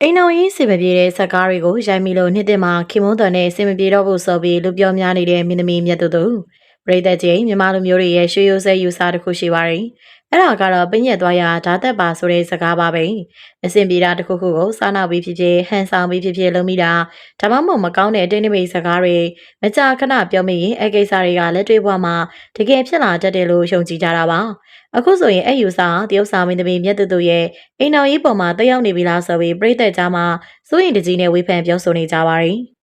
အိမ်တော်ရေးစင်မပြေတဲ့ဇက်ကားတွေကိုရိုက်မိလို့နှစ်သစ်မှာခင်မွန်းတော်နဲ့စင်မပြေတော့ဖို့ဆိုပြီးလူပြောများနေတဲ့မင်းသမီးမြတ်တူပရိသတ်ကြီးမြန်မာလူမျိုးတွေရဲ့ရွှေရိုးစဲယူဆတစ်ခုရှိပါတယ်။အဲ့ဒါကတော့ပညက်သွားရဓာတ်ပါဆိုတဲ့စကားပါပဲ။အစင်ပြေတာတစ်ခုခုကိုစားနောက်ပြီးဖြစ်ဖြစ်ဟန်ဆောင်ပြီးဖြစ်ဖြစ်လုပ်မိတာဒါမှမဟုတ်မကောင်းတဲ့အတိတ်နိမိတ်စကားတွေမကြာခဏပြောမိရင်အကိစ္စတွေကလက်တွေ့ဘဝမှာတကယ်ဖြစ်လာတတ်တယ်လို့ယုံကြည်ကြတာပါ။အခုဆိုရင်အဲ့ယူဆတရုတ်စာမင်းသမီးမြတ်တူရဲ့အိမ်တော်ရေးပေါ်မှာတက်ရောက်နေပြီလားဆိုပြီးပြည်သက်ကြားမှာစိုးရင်တကြီးနဲ့ဝေဖန်ပြောဆိုနေကြပါတယ်။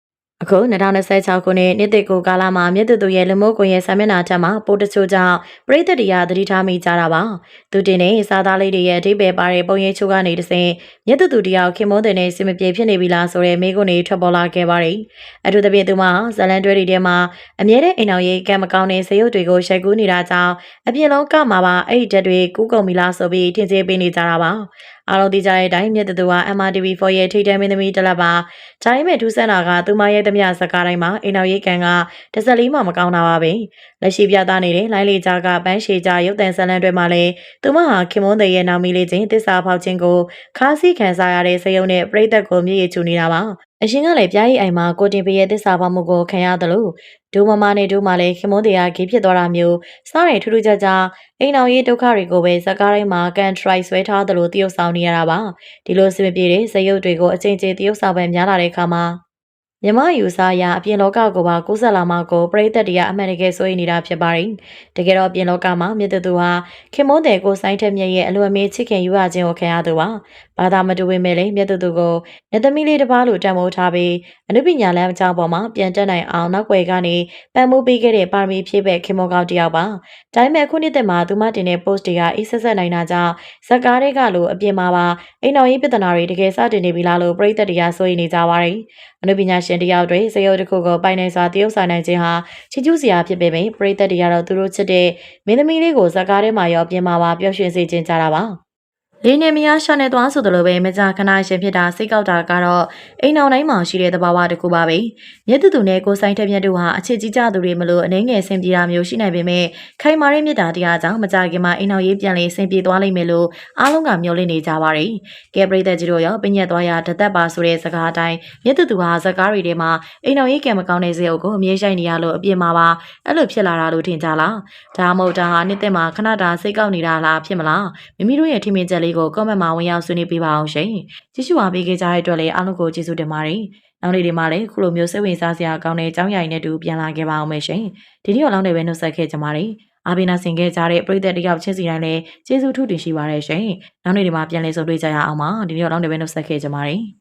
အခု2026ခုနှစ်နှစ်သစ်ကူကာလမှာမြတ်တူရဲ့လူမှုကွန်ရက်ဆာမျက်နှာထက်မှာပိုတချို့ကြောင့်ပြည်သက်တရားသတိထားမိကြတာပါ။သူတင်တဲ့စားသားလေးတွေရဲ့အထိပ္ပယ်ပါတဲ့ပုံရိပ်ချိုးကနေတဆင့်မြတ်တူတယောက်ခင်မုန်းတဲ့နဲ့စင်မပြေဖြစ်နေပြီလားဆိုတဲ့မေးခွန်းတွေထွက်ပေါ်လာခဲ့ပါတယ်။အထူးသဖြင့်သူမဇလန်တွဲတွေထဲမှာအမြဲတမ်းအိမ်အောင်ရေးကံမကောင်းတဲ့ဇယုတ်တွေကိုရိုက်ကူးနေတာကြောင့်အပြင်လုံးကမှာပါအဲ့ဒီတက်တွေကူးကုန်ပြီလားဆိုပြီးထင်ကြေးပေးနေကြတာပါ။အားလုံးသိကြတဲ့အတိုင်းမြတ်တူက MRTV4 ရဲ့ထိတဲမင်းသမီးတလက်ပါ။ဒါပေမဲ့ထူးဆန်းတာကသူမရဲ့သမျှစကားတိုင်းမှာအိမ်တော်ရေးကံကတစ်စက်လေးမှမကောင်းတာပါပဲ။လက်ရှိပြသနေတဲ့လိုင်းလေးကြားကပန်းရှည်ကြားရုပ်တံဇလန်တွေမှာလည်းသူမဟာခင်မွန်းတဲ့ရဲ့နောက်မီလေးချင်းတစ္ဆာဖောက်ခြင်းကိုခါးစည်းခံစားရတဲ့စရုံနဲ့ပြိသက်ကိုမြည်ရချူနေတာပါ။အရှင်ကလည်းပြားရီအိမ်မှာကိုတင်ပေးရဲ့တစ္ဆာဖောက်မှုကိုခံရတယ်လို့ဒိုမမနဲ့ဒိုမလည်းခင်မွန်းတရားကြီးဖြစ်သွားတာမျိုးစားရထူးထူးခြားခြားအိမ်တော်ရေးဒုက္ခတွေကိုပဲဇက်ကားတိုင်းမှာကန်ထရိုက်ဆွဲထားသလိုတရုပ်ဆောင်နေရတာပါဒီလိုစင်မပြေတဲ့ဇယုတ်တွေကိုအချိန်ချင်းတရုပ်ဆောင်ပဲများလာတဲ့အခါမှာမြမယူဆရာအပြင်လောကကိုပါကူးဆက်လာမှကိုပရိသတ်တရားအမှန်တကယ်စိုးရိမ်နေတာဖြစ်ပါတယ်။တကယ်တော့အပြင်လောကမှာမြတ်သူဟာခင်မုန်းတဲ့ကိုဆိုင်ထက်မြက်ရဲ့အလွန်မေးချစ်ခင်ယူရခြင်းကိုခံရသူပါ။ဘာသာမတူပေမဲ့လည်းမြတ်သူကိုနတ်သမီးလေးတစ်ပါးလိုတန်ဖိုးထားပြီးအနုပညာလမ်းကြောင်းပေါ်မှာပြန်တက်နိုင်အောင်နောက်ွယ်ကနေပံ့ပိုးပေးခဲ့တဲ့ပါရမီဖြည့်ဘက်ခင်မုန်းကောင်းတယောက်ပါ။ဒါပေမဲ့ခုနှစ်သက်မှာသူမတင်တဲ့ post တွေကအေးဆက်ဆက်နိုင်တာကြောင့်ဇက်ကားတွေကလိုအပြင်မှာပါအိမ်တော်ရေးပြဿနာတွေတကယ်စတင်နေပြီလားလို့ပရိသတ်တရားစိုးရိမ်နေကြပါတယ်။အနုပညာရှင်တယောက်တွေဇယုတ်တစ်ခုကိုပိုင်နိုင်စွာတရုပ်ဆောင်နိုင်ခြင်းဟာချီးကျူးစရာဖြစ်ပေမယ့်ပရိသတ်တွေကတော့သူတို့ချစ်တဲ့မင်းသမီးလေးကိုဇက်ကားထဲမှာရောပြင်မှာပါပျော်ရွှင်စေခြင်းကြတာပါလေးနေမရရှာနေသွားဆိုသလိုပဲမကြာခဏရှင်ဖြစ်တာစိတ်ကောက်တာကတော့အိမ်အောင်တိုင်းမှာရှိတဲ့သဘာဝတစ်ခုပါပဲမြတ်သူနဲ့ကိုဆိုင်ထက်မြတ်တို့ဟာအခြေကြီးကြသူတွေမလို့အနေငယ်ဆင်ပြေတာမျိုးရှိနိုင်ပေမဲ့ခိုင်မာတဲ့မြတ်တာတရားကြောင့်မကြခင်မှာအိမ်အောင်ရေးပြန်လေဆင်ပြေသွားလိမ့်မယ်လို့အားလုံးကမျှော်လင့်နေကြပါတယ်ကဲပရိသတ်ကြီးတို့ရောပညက်သွားရတသက်ပါဆိုတဲ့စကားအတိုင်းမြတ်သူဟာဇကားတွေထဲမှာအိမ်အောင်ရေးကံမကောင်းတဲ့ဇေယုတ်ကိုအမြဲရှိုက်နေရလို့အပြင်မှာပါအဲ့လိုဖြစ်လာတာလို့ထင်ကြလားဒါမှမဟုတ်ဒါဟာနှစ်သက်မှာခဏတာစိတ်ကောက်နေတာလားဖြစ်မလားမိမိတို့ရဲ့ထိမင်ချက်လေးကိုကွန်မန့်မှာဝင်ရောက်ဆွေးနွေးပေးပါအောင်ရှင်။ကြည့်ရှုအားပေးခဲ့ကြတဲ့အတွက်လည်းအားလုံးကိုကျေးဇူးတင်ပါတယ်။နောက်နေ့ဒီမှာလည်းခုလိုမျိုးစိတ်ဝင်စားစရာကောင်းတဲ့အကြောင်းအရာတွေနဲ့တူပြန်လာခဲ့ပါအောင်မယ်ရှင်။ဒီနေ့တော့လောင်းနေပဲနှုတ်ဆက်ခဲ့ကြပါတယ်။အားပေးနာဆင်ခဲ့ကြတဲ့ပရိသတ်တယောက်ချင်းစီတိုင်းလည်းကျေးဇူးထူးတင်ရှိပါတယ်ရှင်။နောက်နေ့ဒီမှာပြန်လည်ဆုံတွေ့ကြရအောင်ပါ။ဒီနေ့တော့လောင်းနေပဲနှုတ်ဆက်ခဲ့ကြပါတယ်။